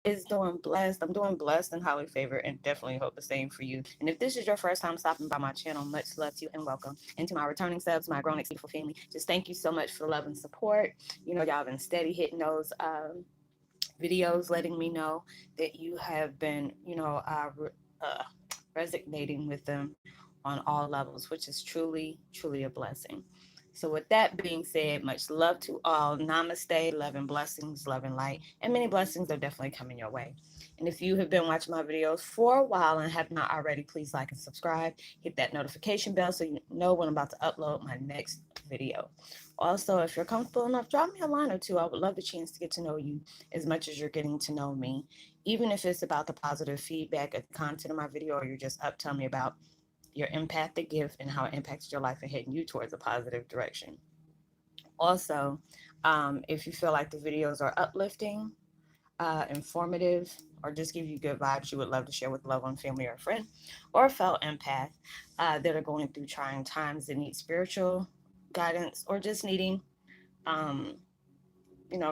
is doing blessed. I'm doing blessed and highly favored, and definitely hope the same for you. And if this is your first time stopping by my channel, much love to you and welcome. And to my returning subs, my grown beautiful family, just thank you so much for the love and support. Y'all been steady hitting those videos, letting me know that you have been, uh, resonating with them on all levels, which is truly, truly a blessing. So, with that being said, much love to all. Namaste, love and blessings, love and light, and many blessings are definitely coming your way. And if you have been watching my videos for a while and have not already, please like and subscribe. Hit that notification bell so you know when I'm about to upload my next video. Also, if you're comfortable enough, drop me a line or two. I would love the chance to get to know you as much as you're getting to know me, even if it's about the positive feedback of the content of my video, or you're just up telling me about your empathic gift and how it impacts your life and heading you towards a positive direction. Also, if you feel like the videos are uplifting, informative, or just give you good vibes, you would love to share with a loved one, family, or a friend, or a fellow empath that are going through trying times that need spiritual guidance or just needing um,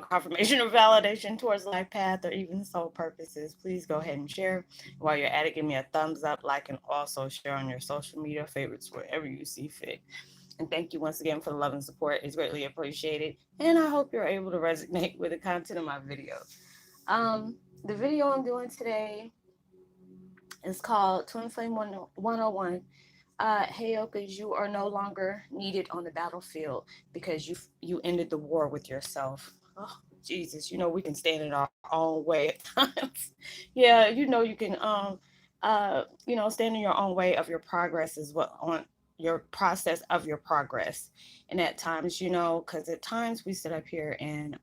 confirmation or validation towards life path or even soul purposes, please go ahead and share. While you're at it, give me a thumbs up, like, and also share on your social media favorites wherever you see fit. And thank you once again for the love and support. It's greatly appreciated. And I hope you're able to resonate with the content of my videos. The video I'm doing today is called Twin Flame 101. Heyoka, you are no longer needed on the battlefield because you ended the war with yourself. Oh, Jesus, we can stand in our own way at times. Yeah, you can stand in your own way of your progress is what on your process of your progress. And at times, because at times we sit up here and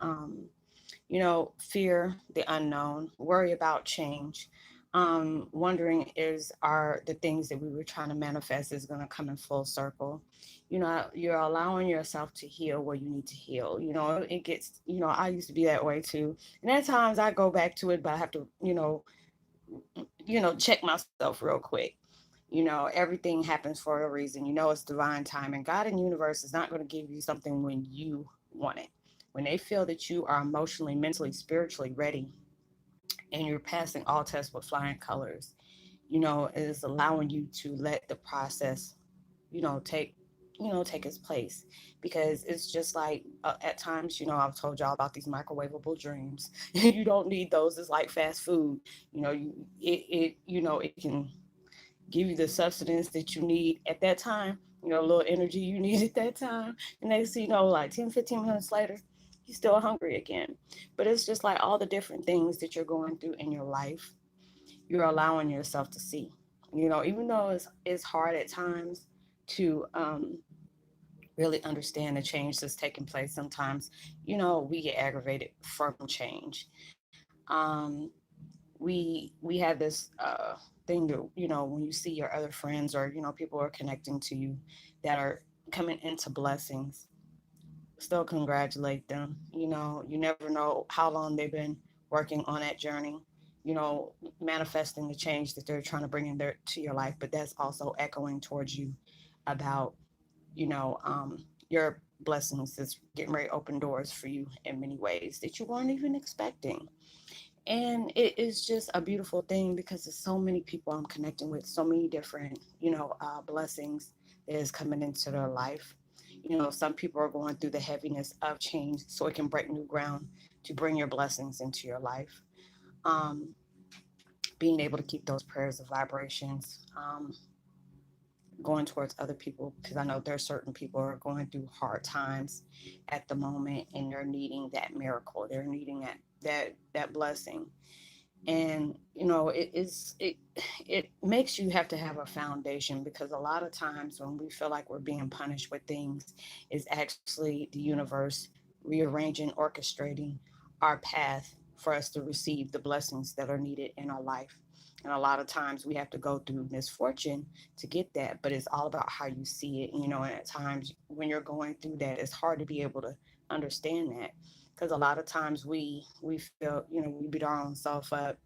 fear the unknown, worry about change, wondering is are the things that we were trying to manifest is going to come in full circle. You're allowing yourself to heal where you need to heal. It gets, I used to be that way too. And at times I go back to it, but I have to, check myself real quick. Everything happens for a reason. It's divine time, and God and universe is not going to give you something when you want it. When they feel that you are emotionally, mentally, spiritually ready, and you're passing all tests with flying colors, it is allowing you to let the process, take take its place, because it's just like at times, I've told y'all about these microwavable dreams. You don't need those. It's like fast food. It can give you the substance that you need at that time, a little energy you need at that time. And next thing you know, like 10, 15 minutes later, you're still hungry again. But it's just like all the different things that you're going through in your life, you're allowing yourself to see. Even though it's hard at times to really understand the change that's taking place, sometimes, we get aggravated from change. We have this thing that, when you see your other friends, or people are connecting to you that are coming into blessings, still congratulate them. You never know how long they've been working on that journey, manifesting the change that they're trying to bring in their to your life, but that's also echoing towards you about, your blessings is getting ready to open doors for you in many ways that you weren't even expecting. And it is just a beautiful thing because there's so many people I'm connecting with, so many different, blessings that is coming into their life. Some people are going through the heaviness of change so it can break new ground to bring your blessings into your life. Um, Being able to keep those prayers of vibrations going towards other people, because I know there's certain people who are going through hard times at the moment and they're needing that miracle. They're needing that blessing. And it makes you have to have a foundation, because a lot of times when we feel like we're being punished with things, is actually the universe rearranging, orchestrating our path for us to receive the blessings that are needed in our life. And a lot of times we have to go through misfortune to get that, but it's all about how you see it. And at times when you're going through that, it's hard to be able to understand that, because a lot of times we feel, we beat our own self up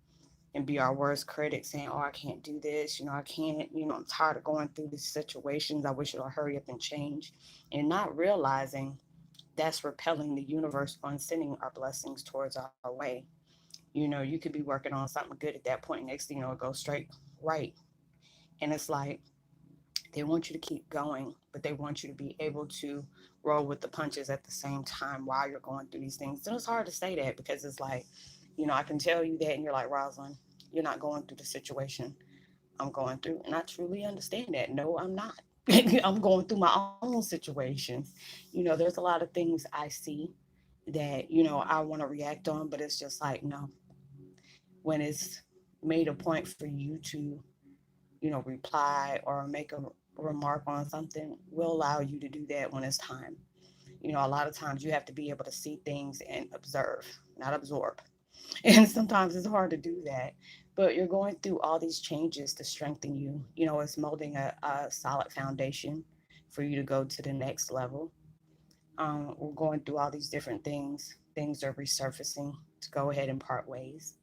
and be our worst critic, saying, oh, I can't do this, I can't, I'm tired of going through these situations, I wish it'll hurry up and change. And not realizing that's repelling the universe on sending our blessings towards our way. You could be working on something good at that point. Next thing you know, it goes straight right. And it's like they want you to keep going, but they want you to be able to roll with the punches at the same time while you're going through these things. And it's hard to say that because it's like, I can tell you that, and you're like, Roslynn, you're not going through the situation I'm going through. And I truly understand that. No, I'm not. I'm going through my own situations. There's a lot of things I see that, I want to react on, but it's just like, no, when it's made a point for you to, reply or make a remark on something, we'll allow you to do that when it's time. A lot of times you have to be able to see things and observe, not absorb. And sometimes it's hard to do that. But you're going through all these changes to strengthen you. It's molding a solid foundation for you to go to the next level. We're going through all these different things. Things are resurfacing to go ahead and part ways.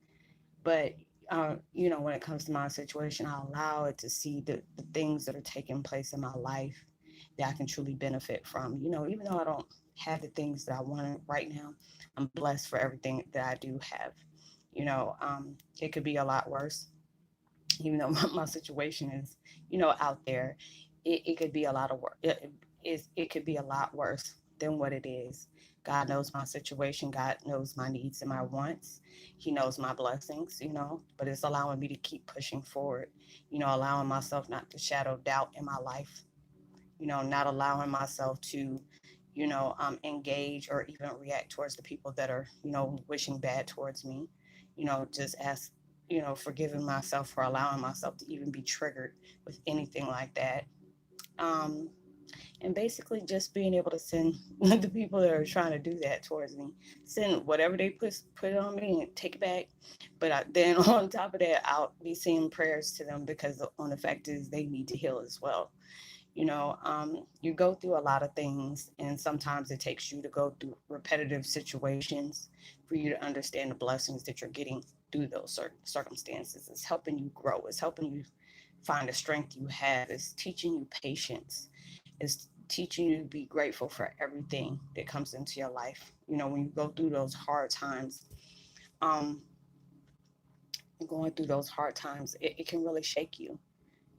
But when it comes to my situation, I allow it to see the things that are taking place in my life that I can truly benefit from. Even though I don't have the things that I want right now, I'm blessed for everything that I do have. It could be a lot worse, even though my situation is, out there. It could be a lot of work. It could be a lot worse than what it is. God knows my situation. God knows my needs and my wants. He knows my blessings, but it's allowing me to keep pushing forward, allowing myself not to shadow doubt in my life, not allowing myself to, engage or even react towards the people that are, wishing bad towards me, just ask, forgiving myself for allowing myself to even be triggered with anything like that. Um, and basically just being able to send the people that are trying to do that towards me, send whatever they put on me and take it back. But then on top of that, I'll be saying prayers to them because on the fact is they need to heal as well. You go through a lot of things, and sometimes it takes you to go through repetitive situations for you to understand the blessings that you're getting through those circumstances. It's helping you grow, it's helping you find the strength you have, it's teaching you patience, it's teaching you to be grateful for everything that comes into your life. When you go through those hard times, um, going through those hard times, it can really shake you.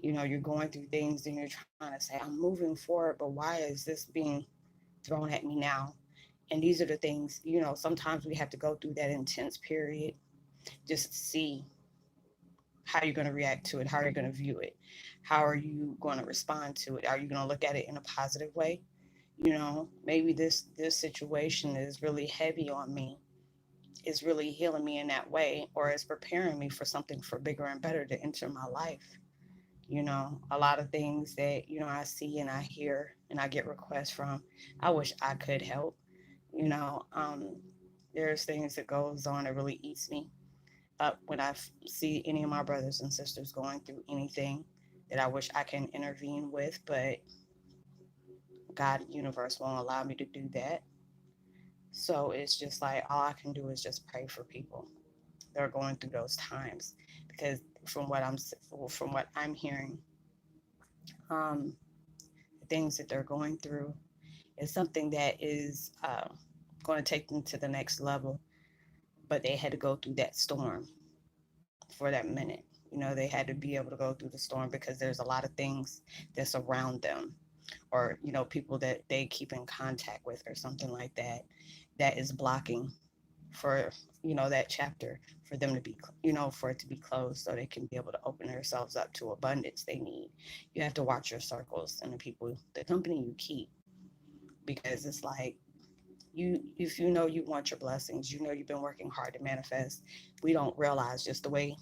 You're going through things and you're trying to say, I'm moving forward, but why is this being thrown at me now? And these are the things, sometimes we have to go through that intense period just to see how you're going to react to it, how you're going to view it, how are you going to respond to it? Are you going to look at it in a positive way? Maybe this situation is really heavy on me, is really healing me in that way, or is preparing me for something for bigger and better to enter my life. A lot of things that I see and I hear and I get requests from, I wish I could help. you know um there's things that goes on that really eats me up when see any of my brothers and sisters going through anything that I wish I can intervene with, but God, universe won't allow me to do that. So it's just like all I can do is just pray for people that are going through those times, because from what I'm hearing, um the things that they're going through is something that is going to take them to the next level. But they had to go through that storm for that minute. They had to be able to go through the storm because there's a lot of things that's around them, or people that they keep in contact with or something like that, that is blocking for that chapter, for them to be for it to be closed so they can be able to open themselves up to abundance they need. You have to watch your circles and the company you keep, because it's like, if you want your blessings, you've been working hard to manifest. We don't realize just the way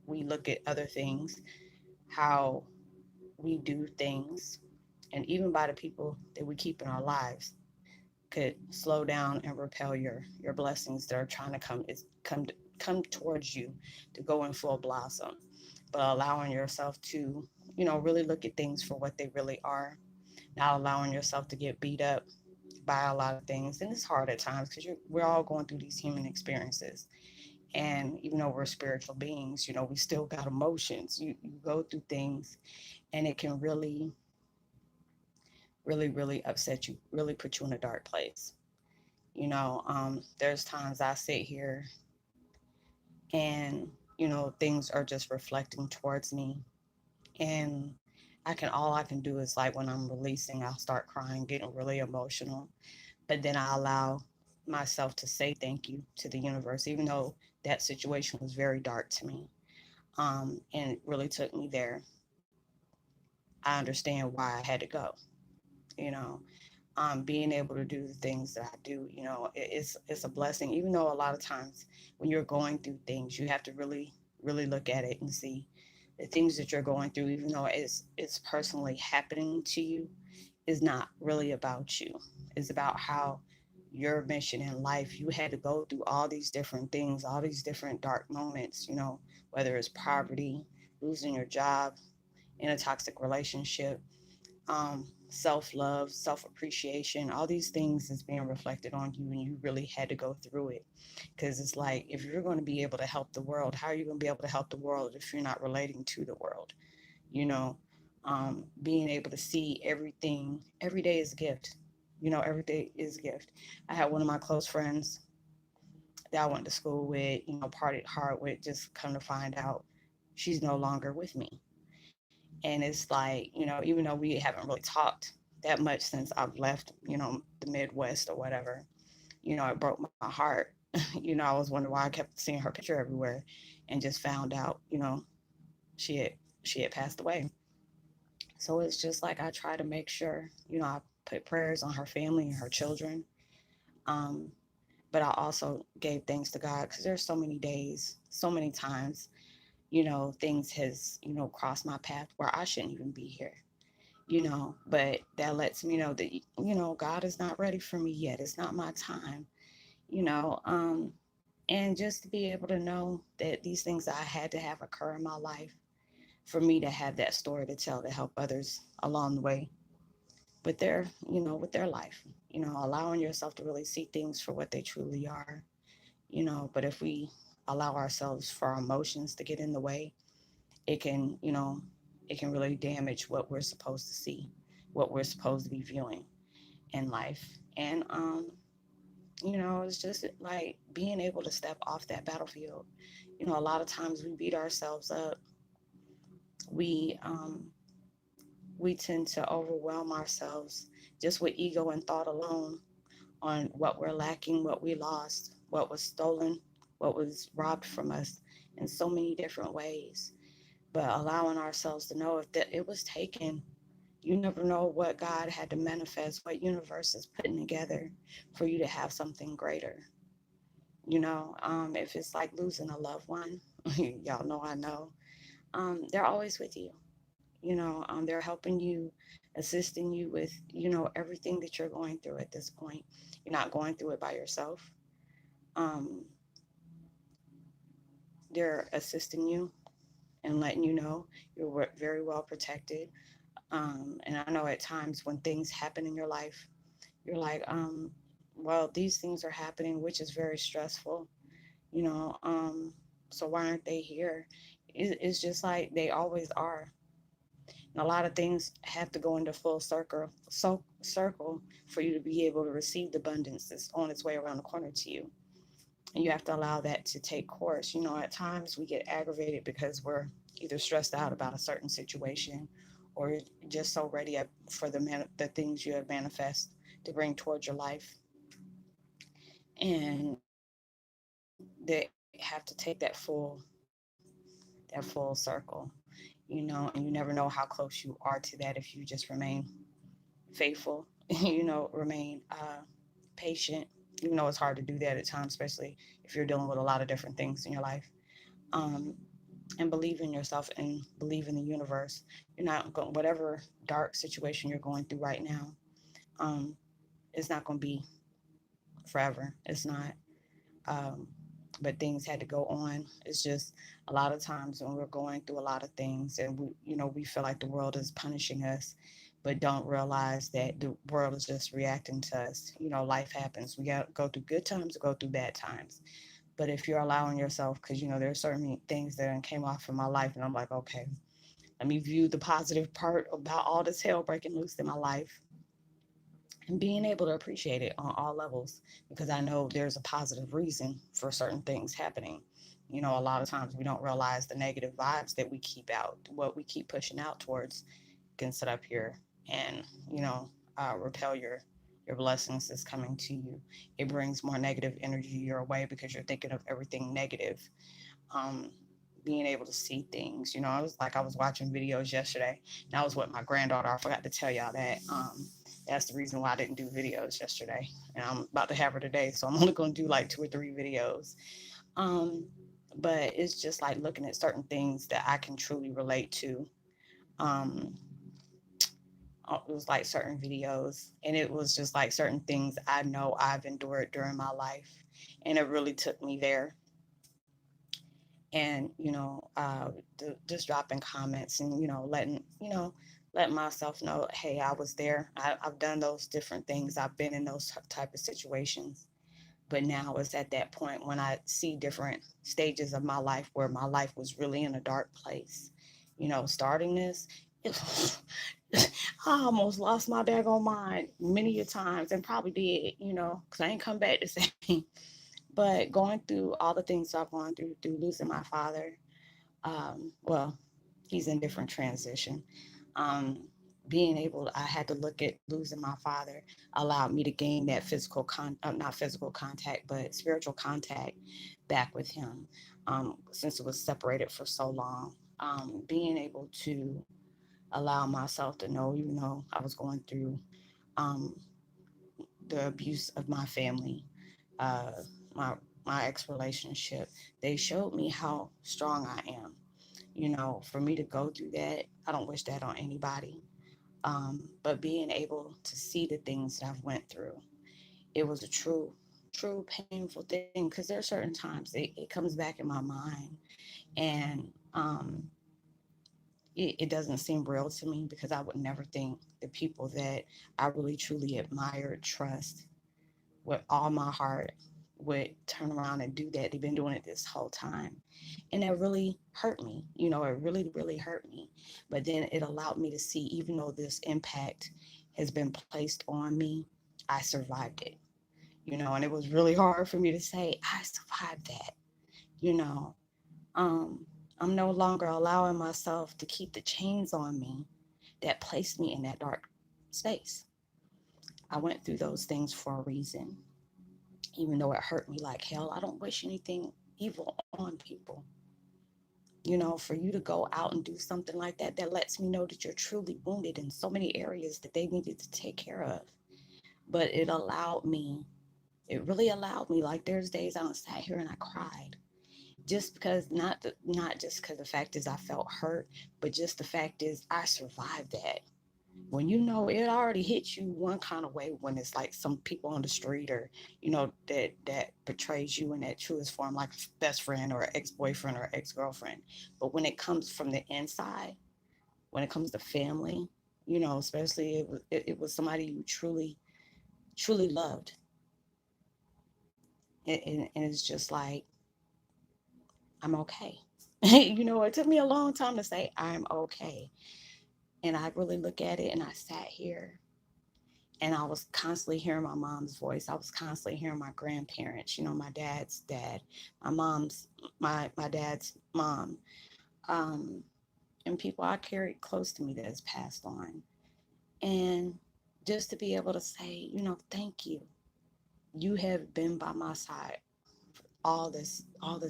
we look at other things, how we do things, and even by the people that we keep in our lives could slow down and repel your blessings that are trying to come towards you to go in full blossom. But allowing yourself to really look at things for what they really are, not allowing yourself to get beat up by a lot of things. And it's hard at times because we're all going through these human experiences. And even though we're spiritual beings, we still got emotions. You go through things, and it can really, really, really upset you, really put you in a dark place. There's times I sit here and things are just reflecting towards me. And all I can do is, like, when I'm releasing, I'll start crying, getting really emotional, but then I allow myself to say thank you to the universe, even though that situation was very dark to me, and it really took me there. I understand why I had to go. you know Being able to do the things that I do, it's a blessing. Even though a lot of times when you're going through things, you have to really, really look at it and see the things that you're going through, even though it's personally happening to you, is not really about you. It's about how your mission in life, you had to go through all these different things, all these different dark moments, whether it's poverty, losing your job, in a toxic relationship, self love, self appreciation, all these things is being reflected on you, and you really had to go through it. Because it's like, if you're going to be able to help the world, how are you going to be able to help the world if you're not relating to the world? You know, Being able to see everything every day is a gift. Every day is a gift. I had one of my close friends that I went to school with, partied hard with, just come to find out she's no longer with me. And it's like, even though we haven't really talked that much since I've left, the Midwest or whatever, it broke my heart. I was wondering why I kept seeing her picture everywhere, and just found out, she had she had passed away. So it's just like, I try to make sure, I put prayers on her family and her children. Um, but I also gave thanks to God, because there's so many days, so many times, things has, crossed my path where I shouldn't even be here. But that lets me know that, God is not ready for me yet. It's not my time, you know. And just to be able to know that these things I had to have occur in my life for me to have that story to tell, to help others along the way with their life, allowing yourself to really see things for what they truly are, but if we allow ourselves for our emotions to get in the way, it can, it can really damage what we're supposed to see, what we're supposed to be viewing in life. And it's just like being able to step off that battlefield. A lot of times we beat ourselves up. We um we tend to overwhelm ourselves just with ego and thought alone, on what we're lacking, what we lost, what was stolen, what was robbed from us in so many different ways. But allowing ourselves to know, if that it was taken, you never know what God had to manifest, what universe is putting together for you to have something greater. If it's like losing a loved one, y'all know I know, they're always with you. They're helping you, assisting you with, everything that you're going through at this point. You're not going through it by yourself. Um, they're assisting you and letting you know you're very well protected. And I know at times when things happen in your life, you're like, well, these things are happening, which is very stressful, you know. So why aren't they here? It's just like they always are. And a lot of things have to go into full circle for you to be able to receive the abundance that's on its way around the corner to you. And you have to allow that to take course. At times we get aggravated because we're either stressed out about a certain situation, or just so ready for the things you have manifest to bring towards your life. And they have to take that full circle, and you never know how close you are to that if you just remain faithful, remain patient, even though it's hard to do that at times, especially if you're dealing with a lot of different things in your life. Um, and believe in yourself and believe in the universe. You're not going, whatever dark situation you're going through right now, um, it's not going to be forever. It's not. Um, but things had to go on. It's just a lot of times when we're going through a lot of things, and we feel like the world is punishing us, but don't realize that the world is just reacting to us. Life happens. We got to go through good times or go through bad times. But if you're allowing yourself, because there are certain things that came off in my life, and I'm like, okay, let me view the positive part about all this hell breaking loose in my life, and being able to appreciate it on all levels, because I know there's a positive reason for certain things happening. A lot of times we don't realize the negative vibes that we keep out, what we keep pushing out towards can sit up here and, repel your blessings that's coming to you. It brings more negative energy your way because you're thinking of everything negative. Um, Being able to see things, I was watching videos yesterday, and I was with my granddaughter. I forgot to tell y'all that. That's the reason why I didn't do videos yesterday, and I'm about to have her today, so I'm only going to do like 2 or 3 videos. Um, but it's just like looking at certain things that I can truly relate to. Um, it was like certain videos, and it was just like certain things I know I've endured during my life, and it really took me there. And just dropping comments and letting myself know, hey, I was there. I've done those different things. I've been in those type of situations. But now it's at that point when I see different stages of my life where my life was really in a dark place. Starting this, I almost lost my daggone mind many a times, and probably did, because I ain't come back the same. But going through all the things I've gone through losing my father, well, he's in different transition. Um, Being able, I had to look at losing my father allowed me to gain that not physical contact, but spiritual contact back with him. Since it was separated for so long, being able to allow myself to know, even though I was going through um, the abuse of my family, uh, my my ex relationship, they showed me how strong I am. For me to go through that, I don't wish that on anybody. But being able to see the things that I've went through, it was a true painful thing because there are certain times it comes back in my mind, and it doesn't seem real to me because I would never think the people that I really truly admire, trust with all my heart would turn around and do that. They've been doing it this whole time. And that really hurt me. It really hurt me. But then it allowed me to see, even though this impact has been placed on me, I survived it. And it was really hard for me to say, I survived that. You know, um, I'm no longer allowing myself to keep the chains on me that placed me in that dark space. I went through those things for a reason, even though it hurt me like hell. I don't wish anything evil on people. For you to go out and do something like that, that lets me know that you're truly wounded in so many areas that they needed to take care of. But it really allowed me, like there's days I sat here and I cried. Just because, not just because the fact is I felt hurt, but just the fact is I survived that. When it already hits you one kind of way when it's like some people on the street, or that portrays you in that truest form, like a best friend or ex-boyfriend or ex-girlfriend. But when it comes from the inside, when it comes to family, especially it was somebody you truly loved, and it's just like, I'm okay. It took me a long time to say I'm okay. And I really look at it, and I sat here and I was constantly hearing my mom's voice. I was constantly hearing my grandparents, my dad's dad, my dad's mom, um, and people I carried close to me that has passed on. And just to be able to say, thank you. You have been by my side all this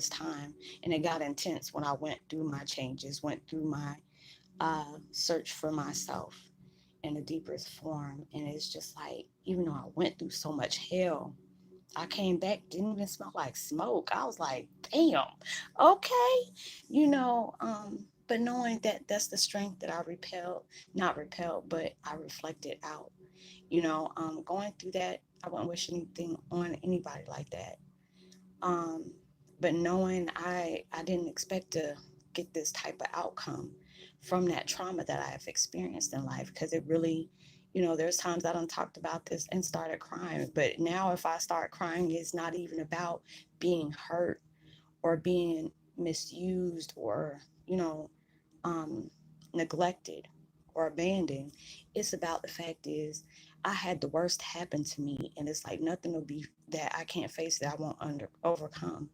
time. And it got intense when I went through my changes, went through my search for myself in the deepest form. And it's just like, even though I went through so much hell, I came back, didn't even smell like smoke. I was like, damn, okay. But knowing that that's the strength that I not repelled, but I reflected out. Going through that, I wouldn't wish anything on anybody like that. Um, but knowing I didn't expect to get this type of outcome from that trauma that I have experienced in life, because it really, there's times I done talked about this and started crying. But now if I start crying, it's not even about being hurt or being misused or, um, neglected or abandoned. It's about the fact is I had the worst happen to me, and it's like nothing will be that I can't face that I won't overcome.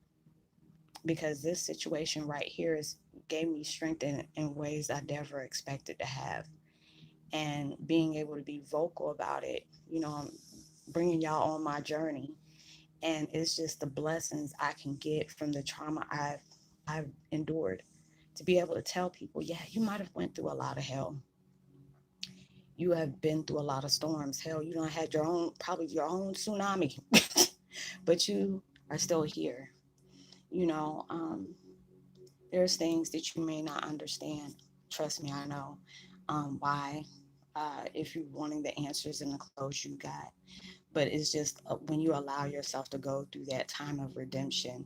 because this situation right here is gave me strength in ways I never expected to have. And being able to be vocal about it, I'm bringing y'all on my journey, and it's just the blessings I can get from the trauma I've endured, to be able to tell people, yeah, you might have went through a lot of hell, you have been through a lot of storms, hell, you don't had your own, probably your own tsunami, but you are still here. you know um, there's things that you may not understand. Trust me, I know why. If you're wanting the answers and the clothes you got, but it's just when you allow yourself to go through that time of redemption,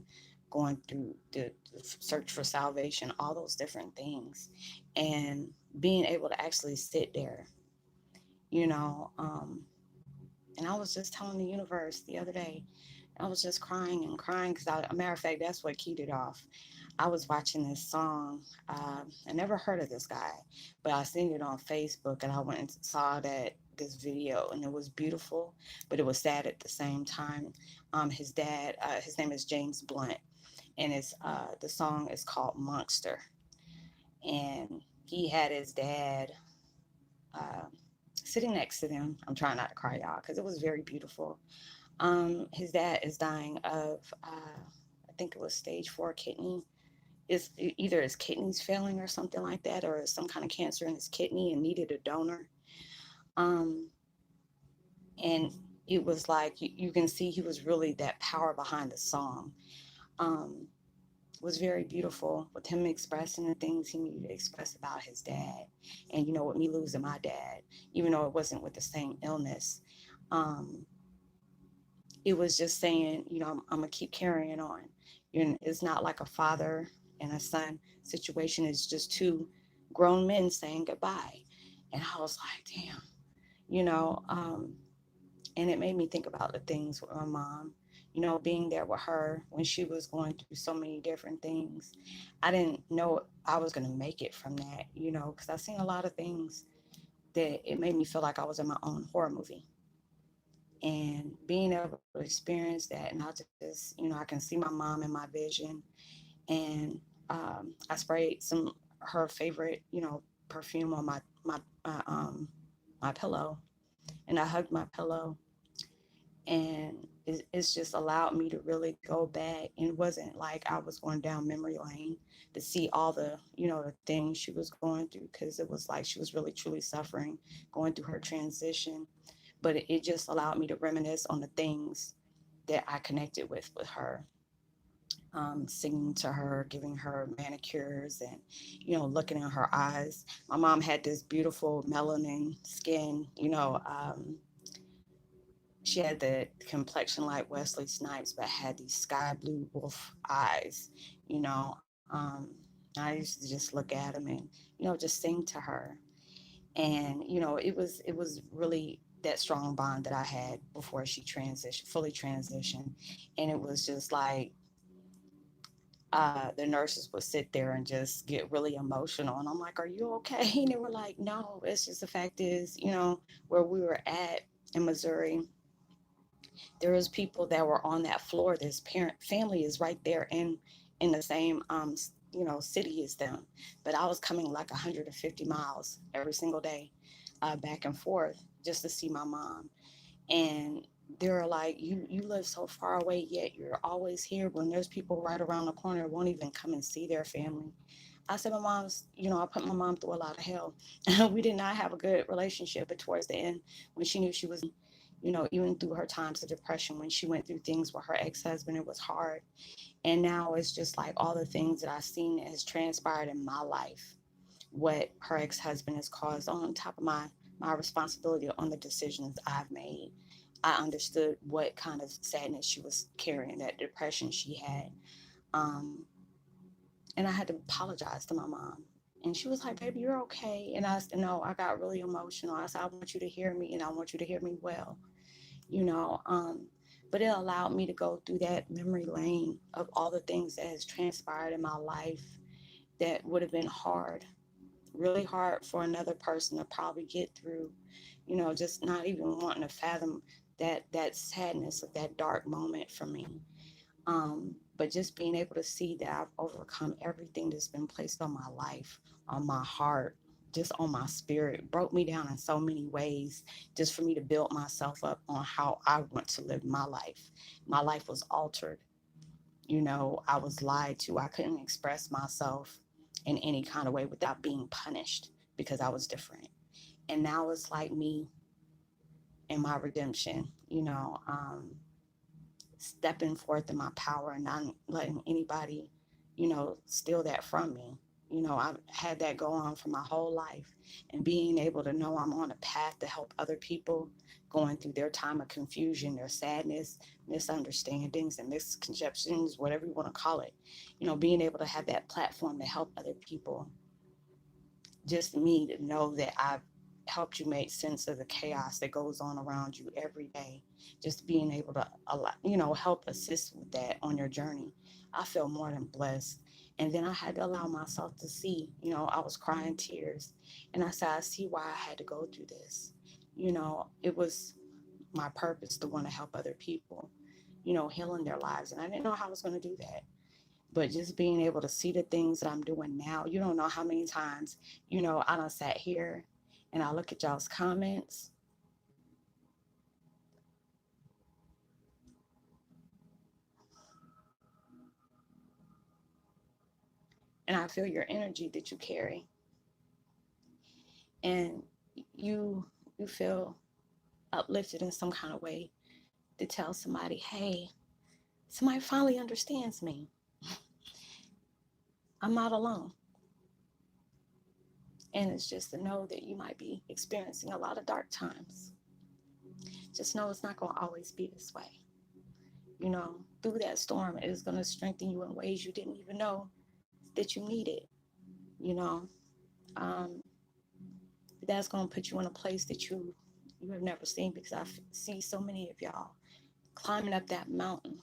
going through the search for salvation, all those different things, and being able to actually sit there, you know. And I was just telling the universe the other day, I was just crying and crying because, a matter of fact, that's what keyed it off. I was watching this song. I never heard of this guy, but I seen it on Facebook, and I went and saw that this video, and it was beautiful, but it was sad at the same time. His dad, his name is James Blunt, and the song is called Monster, and he had his dad uh, sitting next to them. I'm trying not to cry, y'all, because it was very beautiful. His dad is dying of, I think it was stage 4 kidney. It's either his kidneys failing or something like that, or some kind of cancer in his kidney and needed a donor. Um, and it was like you can see he was really that power behind the song. Um, was very beautiful with him expressing the things he needed to express about his dad. And with me losing my dad, even though it wasn't with the same illness, um, it was just saying, I'm gonna keep carrying on. It's not like a father and a son situation. It's just two grown men saying goodbye. And I was like, damn, you know. And it made me think about the things with my mom, being there with her when she was going through so many different things. I didn't know I was gonna make it from that, because I've seen a lot of things that it made me feel like I was in my own horror movie. And being able to experience that, and I can see my mom in my vision. And I sprayed her favorite perfume on my pillow, and I hugged my pillow, and it's just allowed me to really go back. And it wasn't like I was going down memory lane to see all the things she was going through, because it was like she was really truly suffering, going through her transition. But it just allowed me to reminisce on the things that I connected with her. Singing to her, giving her manicures, and looking in her eyes. My mom had this beautiful melanin skin. She had the complexion like Wesley Snipes, but had these sky blue wolf eyes. You know, I used to just look at them and just sing to her. And it was really that strong bond that I had before she fully transitioned. And it was just like the nurses would sit there and just get really emotional. And I'm like, "Are you okay?" And they were like, "No, it's just the fact is, where we were at in Missouri, there was people that were on that floor. This parent family is right there in the same city as them, but I was coming like 150 miles every single day, back and forth, just to see my mom. And they're like, you live so far away, yet you're always here when there's people right around the corner that won't even come and see their family." I said, I put my mom through a lot of hell. We did not have a good relationship, but towards the end, when she knew she was, even through her times of depression, when she went through things with her ex-husband, it was hard. And now it's just like all the things that I've seen that has transpired in my life, what her ex-husband has caused, on top of my responsibility on the decisions I've made. I understood what kind of sadness she was carrying, that depression she had. Um, and I had to apologize to my mom. And she was like, "Baby, you're okay." And I said, "No, I got really emotional." I said, "I want you to hear me, and I want you to hear me well." You know, um, but it allowed me to go through that memory lane of all the things that has transpired in my life that would have been hard, really hard for another person to probably get through, just not even wanting to fathom that sadness of that dark moment for me. But just being able to see that I've overcome everything that's been placed on my life, on my heart, just on my spirit, broke me down in so many ways, just for me to build myself up on how I want to live my life. My life was altered. I was lied to. I couldn't express myself in any kind of way without being punished because I was different. And now it's like me and my redemption, stepping forth in my power and not letting anybody, steal that from me. I've had that go on for my whole life, and being able to know I'm on a path to help other people going through their time of confusion, their sadness, misunderstandings, and misconceptions, whatever you want to call it. Being able to have that platform to help other people, just me to know that I've helped you make sense of the chaos that goes on around you every day. Just being able to help assist with that on your journey. I feel more than blessed. And then I had to allow myself to see, I was crying tears. And I said, I see why I had to go through this. It was my purpose to want to help other people, healing their lives. And I didn't know how I was going to do that. But just being able to see the things that I'm doing now, you don't know how many times, I done sat here and I look at y'all's comments and I feel your energy that you carry. And you you feel uplifted in some kind of way to tell somebody, hey, somebody finally understands me. I'm not alone. And it's just to know that you might be experiencing a lot of dark times. Just know it's not going to always be this way. Through that storm, it is going to strengthen you in ways you didn't even know that you needed. You know, um, that's going to put you in a place that you have never seen, because I see so many of y'all climbing up that mountain,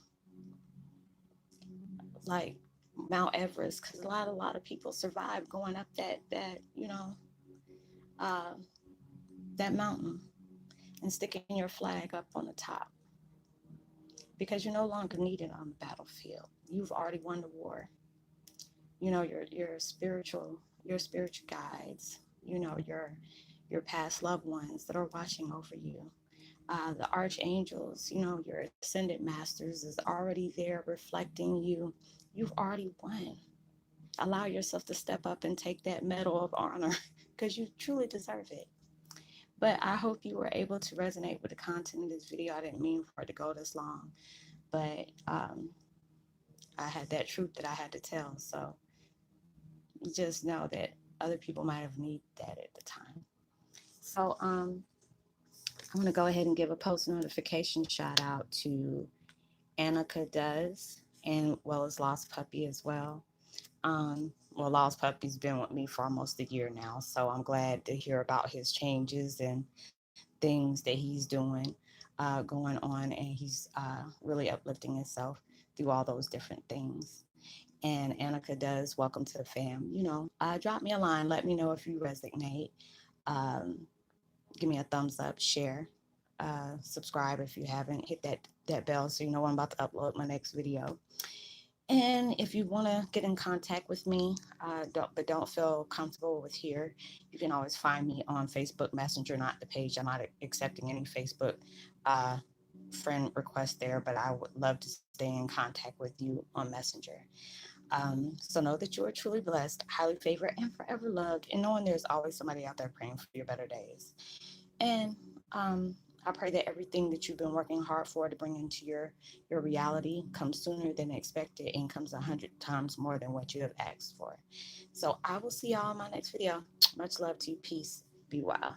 like Mount Everest, because a lot of people survive going up uh, that mountain and sticking your flag up on the top, because you're no longer needed on the battlefield. You've already won the war. Your spiritual guides, your past loved ones that are watching over you. The archangels, your ascended masters is already there reflecting you. You've already won. Allow yourself to step up and take that medal of honor because you truly deserve it. But I hope you were able to resonate with the content of this video. I didn't mean for it to go this long, but I had that truth that I had to tell. So just know that other people might have needed that at the time. So I'm going to go ahead and give a post notification shout out to Annika Does, and well as Lost Puppy as well. Lost Puppy's been with me for almost a year now, so I'm glad to hear about his changes and things that he's doing, going on, and he's really uplifting himself through all those different things. And Annika Does, welcome to the fam. Drop me a line, let me know if you resonate. Um, Give me a thumbs up, share, subscribe if you haven't. Hit that bell so you know when I'm about to upload my next video. And if you want to get in contact with me, don't feel comfortable with here, you can always find me on Facebook Messenger, not the page. I'm not accepting any Facebook uh, friend request there, but I would love to stay in contact with you on Messenger. So know that you are truly blessed, highly favored, and forever loved, and knowing there's always somebody out there praying for your better days. And I pray that everything that you've been working hard for to bring into your reality comes sooner than expected and comes 100 times more than what you have asked for. So I will see y'all in my next video. Much love to you. Peace. Be well.